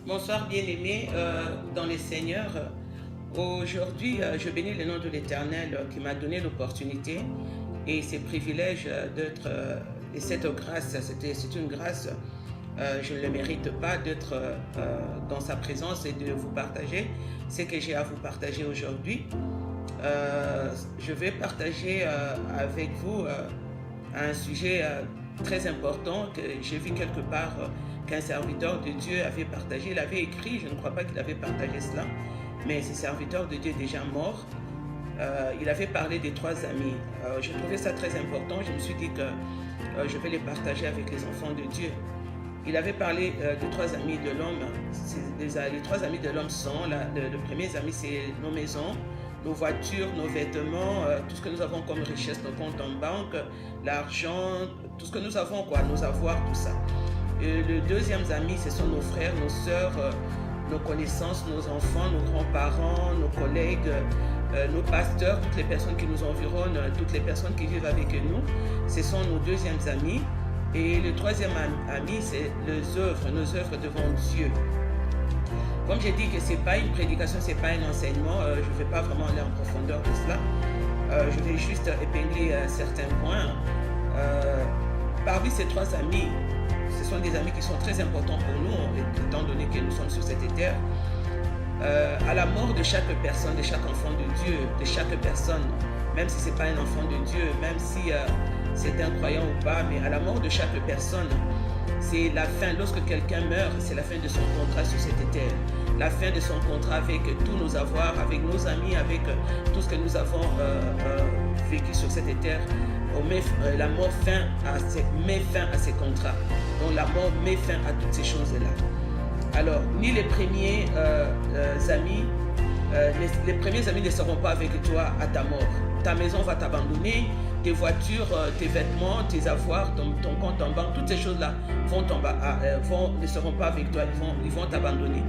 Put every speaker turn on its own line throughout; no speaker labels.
Bonsoir bien-aimés dans les Seigneurs. Aujourd'hui, je bénis le nom de l'Éternel qui m'a donné l'opportunité et ce privilège d'être, et cette grâce, c'est une grâce, je ne le mérite pas d'être dans sa présence et de vous partager ce que j'ai à vous partager aujourd'hui. Je vais partager avec vous un sujet très important que j'ai vu quelque part qu'un serviteur de Dieu avait partagé. Il avait écrit, je ne crois pas qu'il avait partagé cela, mais ce serviteur de Dieu est déjà mort. Il avait parlé des trois amis. Je trouvais ça très important. Je me suis dit que je vais les partager avec les enfants de Dieu. Il avait parlé des trois amis de l'homme. Les trois amis de l'homme sont, le premier ami c'est nos maisons, nos voitures, nos vêtements, tout ce que nous avons comme richesse, nos comptes en banque, l'argent, tout ce que nous avons, quoi, nos avoirs, tout ça. Et le deuxième ami, ce sont nos frères, nos sœurs, nos connaissances, nos enfants, nos grands-parents, nos collègues, nos pasteurs, toutes les personnes qui nous environnent, toutes les personnes qui vivent avec nous. Ce sont nos deuxièmes amis. Et le troisième ami, c'est nos œuvres devant Dieu. Comme j'ai dit que ce n'est pas une prédication, ce n'est pas un enseignement, je ne vais pas vraiment aller en profondeur de cela. Je vais juste épingler certains points. Parmi ces trois amis, ce sont des amis qui sont très importants pour nous, étant donné que nous sommes sur cette terre. À la mort de chaque personne, de chaque enfant de Dieu, de chaque personne, même si ce n'est pas un enfant de Dieu, même si c'est un croyant ou pas, mais à la mort de chaque personne, c'est la fin. Lorsque quelqu'un meurt, c'est la fin de son contrat sur cette terre. La fin de son contrat avec tous nos avoirs, avec nos amis, avec tout ce que nous avons vécu sur cette terre. La mort met fin à ces contrats. Donc la mort met fin à toutes ces choses-là. Alors, ni les premiers amis, les premiers amis ne seront pas avec toi à ta mort. Ta maison va t'abandonner, tes voitures, tes vêtements, tes avoirs, ton compte en banque, toutes ces choses-là ne seront pas avec toi, ils vont t'abandonner.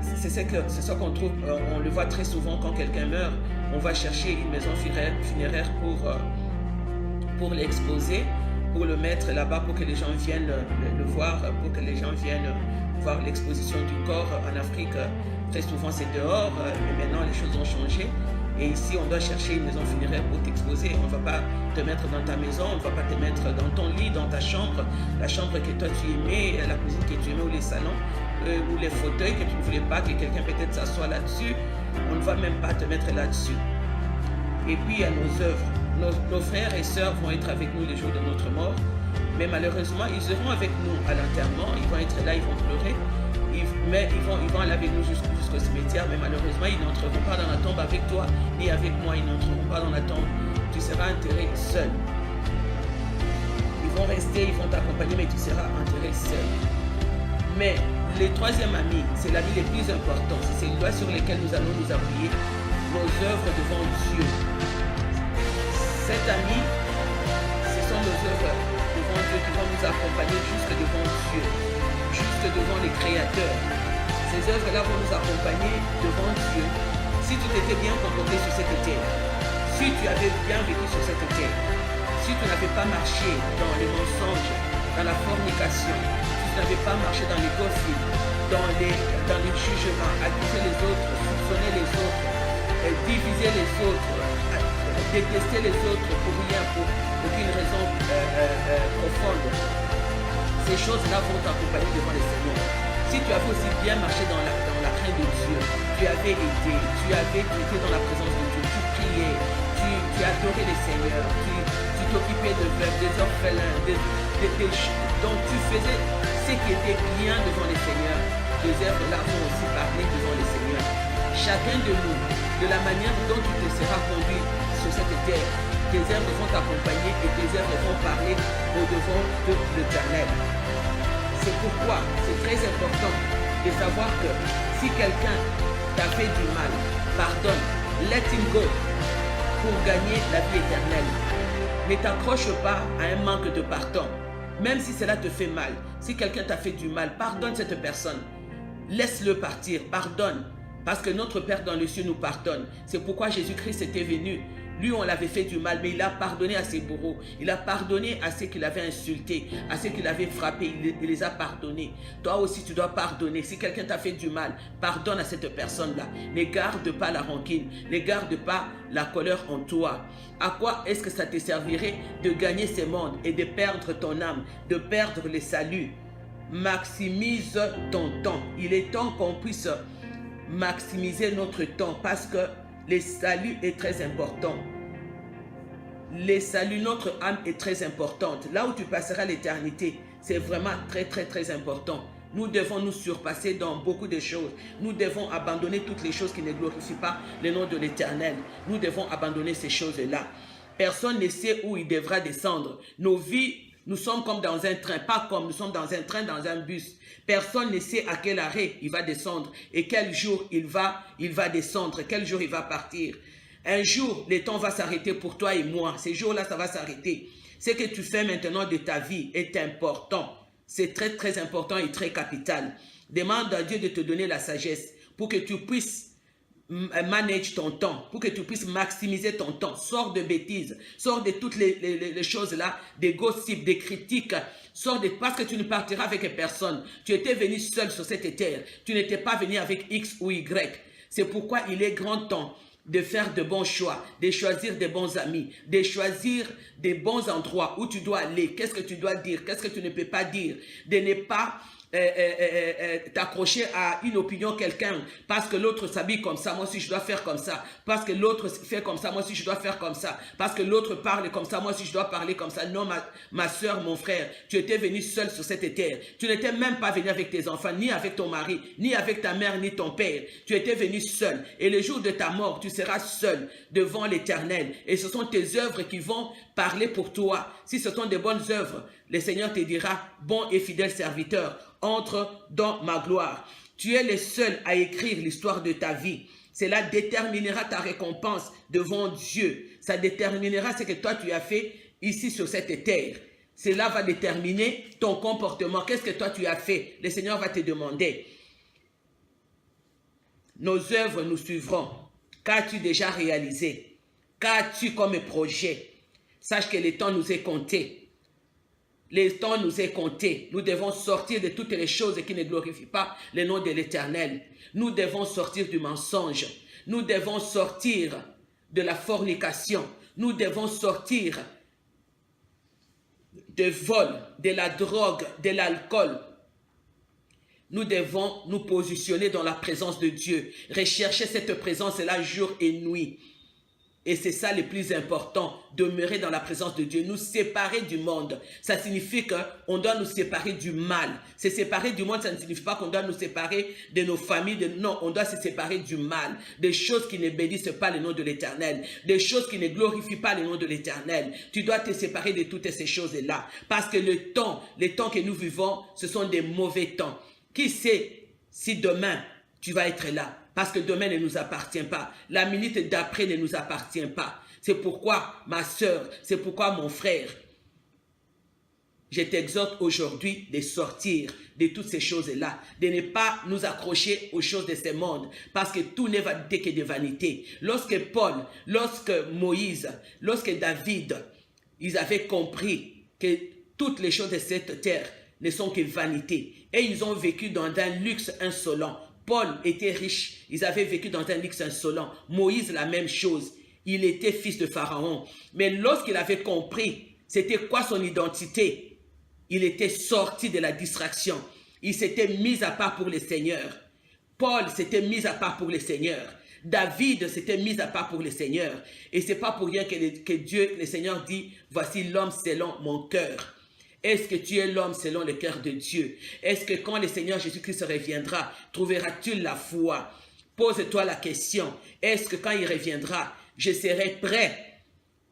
C'est ce qu'on trouve, on le voit très souvent quand quelqu'un meurt, on va chercher une maison funéraire pour l'exposer, pour le mettre là-bas, pour que les gens viennent le voir, pour que les gens viennent voir l'exposition du corps. En Afrique, très souvent c'est dehors, mais maintenant les choses ont changé. Et ici, on doit chercher une maison funéraire pour t'exposer. On ne va pas te mettre dans ta maison, on ne va pas te mettre dans ton lit, dans ta chambre, la chambre que toi tu aimais, la cuisine que tu aimais, ou les salons, ou les fauteuils que tu ne voulais pas que quelqu'un peut-être s'assoie là-dessus. On ne va même pas te mettre là-dessus. Et puis, il y a nos œuvres. Nos frères et sœurs vont être avec nous les jours de notre mort. Mais malheureusement, ils seront avec nous à l'enterrement. Ils vont être là, ils vont pleurer. Mais ils vont aller avec nous jusqu'au cimetière, mais malheureusement, ils n'entreront pas dans la tombe avec toi, ni avec moi, ils n'entreront pas dans la tombe. Tu seras enterré seul. Ils vont rester, ils vont t'accompagner, mais tu seras enterré seul. Mais le troisième ami, c'est l'ami le plus important, c'est celui sur lequel nous allons nous appuyer, nos œuvres devant Dieu. Cet ami, ce sont nos œuvres devant Dieu qui vont nous accompagner jusque devant Dieu, jusque devant les créateurs. Ces œuvres-là vont nous accompagner devant Dieu. Si tu t'étais bien comporté sur cette terre, si tu avais bien vécu sur cette terre, si tu n'avais pas marché dans les mensonges, dans la fornication, si tu n'avais pas marché dans les gossips, dans les jugements, accuser les autres, soupçonner les autres, diviser les autres, détester les autres pour rien, pour aucune raison profonde, ces choses-là vont t'accompagner devant les Seigneurs. Si tu avais aussi bien marché dans la crainte de Dieu, tu avais été dans la présence de Dieu, tu priais, tu adorais les Seigneurs, tu t'occupais de veuves, des orphelins, donc tu faisais ce qui était bien devant les Seigneurs. Les œuvres-là vont aussi parler devant les Seigneurs. Chacun de nous, de la manière dont tu te seras conduit sur cette terre, tes œuvres vont t'accompagner et tes œuvres vont parler au-devant de l'Éternel. C'est pourquoi c'est très important de savoir que si quelqu'un t'a fait du mal, pardonne, let him go pour gagner la vie éternelle. Ne t'accroche pas à un manque de pardon, même si cela te fait mal. Si quelqu'un t'a fait du mal, pardonne cette personne. Laisse-le partir, pardonne. Parce que notre Père dans le ciel nous pardonne. C'est pourquoi Jésus-Christ était venu Lui, on l'avait fait du mal, mais il a pardonné à ses bourreaux. Il a pardonné à ceux qui l'avaient insulté, à ceux qui l'avaient frappé. Il les a pardonnés. Toi aussi, tu dois pardonner. Si quelqu'un t'a fait du mal, pardonne à cette personne-là. Ne garde pas la rancune. Ne garde pas la colère en toi. À quoi est-ce que ça te servirait de gagner ce monde et de perdre ton âme, de perdre le salut? Maximise ton temps. Il est temps qu'on puisse maximiser notre temps parce que le salut est très important. Le salut, notre âme est très importante. Là où tu passeras l'éternité, c'est vraiment très important. Nous devons nous surpasser dans beaucoup de choses. Nous devons abandonner toutes les choses qui ne glorifient pas le nom de l'Éternel. Nous devons abandonner ces choses-là. Personne ne sait où il devra descendre. Nos vies, nous sommes comme dans un train, pas comme nous sommes dans un train, dans un bus. Personne ne sait à quel arrêt il va descendre et quel jour il va descendre, quel jour il va partir. Un jour, le temps va s'arrêter pour toi et moi. Ces jours-là, ça va s'arrêter. Ce que tu fais maintenant de ta vie est important. C'est très important et très capital. Demande à Dieu de te donner la sagesse pour que tu puisses manager ton temps, pour que tu puisses maximiser ton temps. Sors de bêtises, sors de toutes les choses-là, des gossips, des critiques. Parce que tu ne partiras avec personne. Tu étais venu seul sur cette terre. Tu n'étais pas venu avec X ou Y. C'est pourquoi il est grand temps de faire de bons choix, de choisir de bons amis, de choisir des bons endroits où tu dois aller, qu'est-ce que tu dois dire, qu'est-ce que tu ne peux pas dire, de ne pas t'accrocher à une opinion quelqu'un parce que l'autre s'habille comme ça, moi aussi je dois faire comme ça, parce que l'autre fait comme ça, moi aussi je dois faire comme ça, parce que l'autre parle comme ça, moi aussi je dois parler comme ça. Non, ma soeur, mon frère, tu étais venu seul sur cette terre. Tu n'étais même pas venu avec tes enfants, ni avec ton mari, ni avec ta mère, ni ton père. Tu étais venu seul. Et le jour de ta mort, tu seras seul devant l'Éternel. Et ce sont tes œuvres qui vont parler pour toi. Si ce sont des bonnes œuvres, le Seigneur te dira, bon et fidèle serviteur, entre dans ma gloire. Tu es le seul à écrire l'histoire de ta vie. Cela déterminera ta récompense devant Dieu. Ça déterminera ce que toi tu as fait ici sur cette terre. Cela va déterminer ton comportement. Qu'est-ce que toi tu as fait? Le Seigneur va te demander. Nos œuvres nous suivront. Qu'as-tu déjà réalisé? Qu'as-tu comme projet? Sache que le temps nous est compté. Le temps nous est compté. Nous devons sortir de toutes les choses qui ne glorifient pas le nom de l'Éternel. Nous devons sortir du mensonge. Nous devons sortir de la fornication. Nous devons sortir de vol, de la drogue, de l'alcool. Nous devons nous positionner dans la présence de Dieu. Rechercher cette présence-là jour et nuit. Et c'est ça le plus important, demeurer dans la présence de Dieu, nous séparer du monde. Ça signifie qu'on doit nous séparer du mal. Se séparer du monde, ça ne signifie pas qu'on doit nous séparer de nos familles. Non, on doit se séparer du mal. Des choses qui ne bénissent pas le nom de l'Éternel. Des choses qui ne glorifient pas le nom de l'Éternel. Tu dois te séparer de toutes ces choses-là. Parce que les temps que nous vivons, ce sont des mauvais temps. Qui sait si demain, tu vas être là? Parce que demain ne nous appartient pas. La minute d'après ne nous appartient pas. C'est pourquoi, ma soeur, c'est pourquoi, mon frère, je t'exhorte aujourd'hui de sortir de toutes ces choses-là, de ne pas nous accrocher aux choses de ce monde, parce que tout n'est que de vanité. Lorsque Paul, lorsque Moïse, lorsque David, ils avaient compris que toutes les choses de cette terre ne sont que vanité, et ils ont vécu dans un luxe insolent. Paul était riche, ils avaient vécu dans un luxe insolent. Moïse, la même chose. Il était fils de Pharaon. Mais lorsqu'il avait compris, c'était quoi son identité? Il était sorti de la distraction. Il s'était mis à part pour le Seigneur. Paul s'était mis à part pour le Seigneur. David s'était mis à part pour le Seigneur. Et ce n'est pas pour rien que Dieu, le Seigneur dit, voici l'homme selon mon cœur. Est-ce que tu es l'homme selon le cœur de Dieu? Est-ce que quand le Seigneur Jésus-Christ reviendra, trouveras-tu la foi? Pose-toi la question. Est-ce que quand il reviendra, je serai prêt?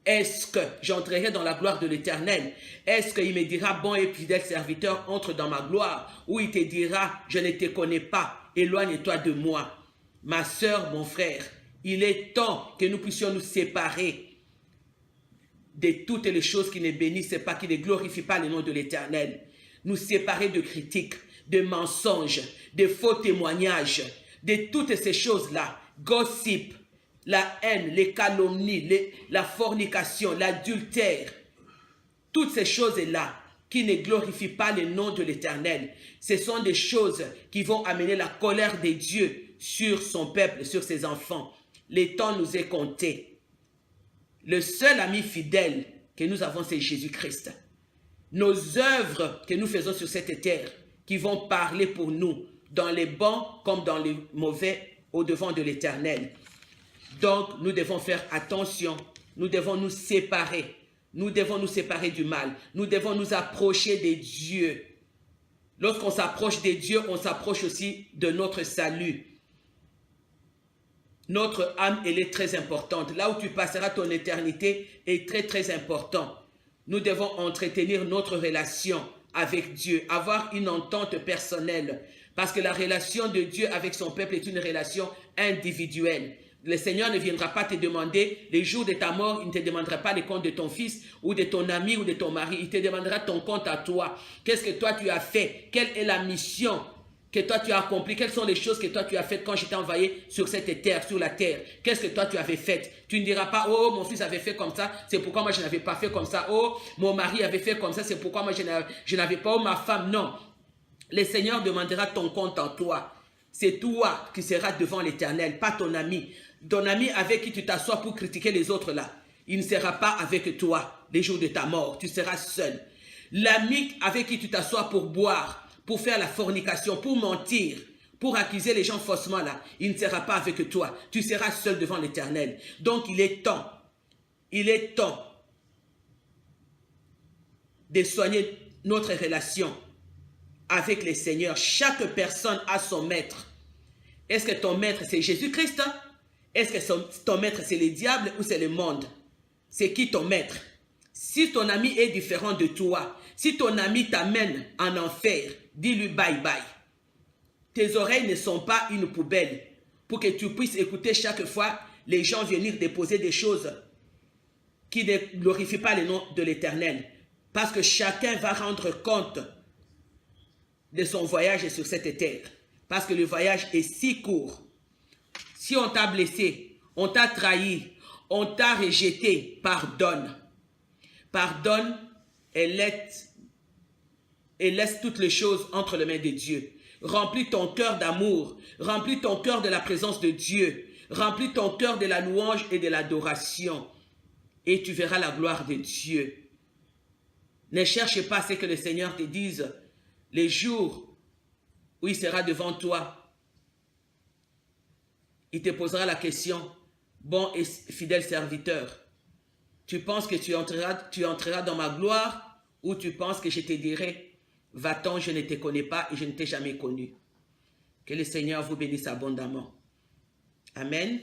Est-ce que j'entrerai dans la gloire de l'Éternel? Est-ce qu'il me dira, bon et fidèle serviteur, entre dans ma gloire? Ou il te dira, je ne te connais pas, éloigne-toi de moi. Ma soeur, mon frère, il est temps que nous puissions nous séparer de toutes les choses qui ne bénissent pas, qui ne glorifient pas le nom de l'Éternel. Nous séparer de critiques, de mensonges, de faux témoignages, de toutes ces choses-là. Gossip, la haine, les calomnies, la fornication, l'adultère, toutes ces choses-là qui ne glorifient pas le nom de l'Éternel, ce sont des choses qui vont amener la colère de Dieu sur son peuple, sur ses enfants. Le temps nous est compté. Le seul ami fidèle que nous avons, c'est Jésus-Christ. Nos œuvres que nous faisons sur cette terre, qui vont parler pour nous, dans les bons comme dans les mauvais, au devant de l'Éternel. Donc, nous devons faire attention. Nous devons nous séparer. Nous devons nous séparer du mal. Nous devons nous approcher de Dieu. Lorsqu'on s'approche de Dieu, on s'approche aussi de notre salut. Notre âme, elle est très importante. Là où tu passeras ton éternité est très, très important. Nous devons entretenir notre relation avec Dieu, avoir une entente personnelle. Parce que la relation de Dieu avec son peuple est une relation individuelle. Le Seigneur ne viendra pas te demander, les jours de ta mort, il ne te demandera pas les comptes de ton fils ou de ton ami ou de ton mari. Il te demandera ton compte à toi. Qu'est-ce que toi tu as fait? Quelle est la mission que toi tu as accomplie? Quelles sont les choses que toi tu as faites quand je t'ai envoyé sur cette terre, sur la terre? Qu'est-ce que toi tu avais fait? Tu ne diras pas, oh mon fils avait fait comme ça, c'est pourquoi moi je n'avais pas fait comme ça. Oh mon mari avait fait comme ça, c'est pourquoi moi je n'avais pas. Oh ma femme, non. Le Seigneur demandera ton compte à toi. C'est toi qui seras devant l'Éternel, pas ton ami. Ton ami avec qui tu t'assois pour critiquer les autres là, il ne sera pas avec toi les jours de ta mort. Tu seras seul. L'ami avec qui tu t'assois pour boire, pour faire la fornication, pour mentir, pour accuser les gens faussement là, il ne sera pas avec toi. Tu seras seul devant l'Éternel. Donc il est temps de soigner notre relation avec le Seigneur. Chaque personne a son maître. Est-ce que ton maître c'est Jésus-Christ? Est-ce que ton maître c'est le diable ou c'est le monde? C'est qui ton maître? Si ton ami est différent de toi, si ton ami t'amène en enfer, dis-lui bye bye. Tes oreilles ne sont pas une poubelle pour que tu puisses écouter chaque fois les gens venir déposer des choses qui ne glorifient pas le nom de l'Éternel. Parce que chacun va rendre compte de son voyage sur cette terre. Parce que le voyage est si court. Si on t'a blessé, on t'a trahi, on t'a rejeté, pardonne. Pardonne et laisse toutes les choses entre les mains de Dieu. Remplis ton cœur d'amour, remplis ton cœur de la présence de Dieu, remplis ton cœur de la louange et de l'adoration. Et tu verras la gloire de Dieu. Ne cherche pas ce que le Seigneur te dise les jours où il sera devant toi. Il te posera la question, bon et fidèle serviteur, tu penses que tu entreras dans ma gloire ou tu penses que je te dirai, va-t'en, je ne te connais pas et je ne t'ai jamais connu. Que le Seigneur vous bénisse abondamment. Amen.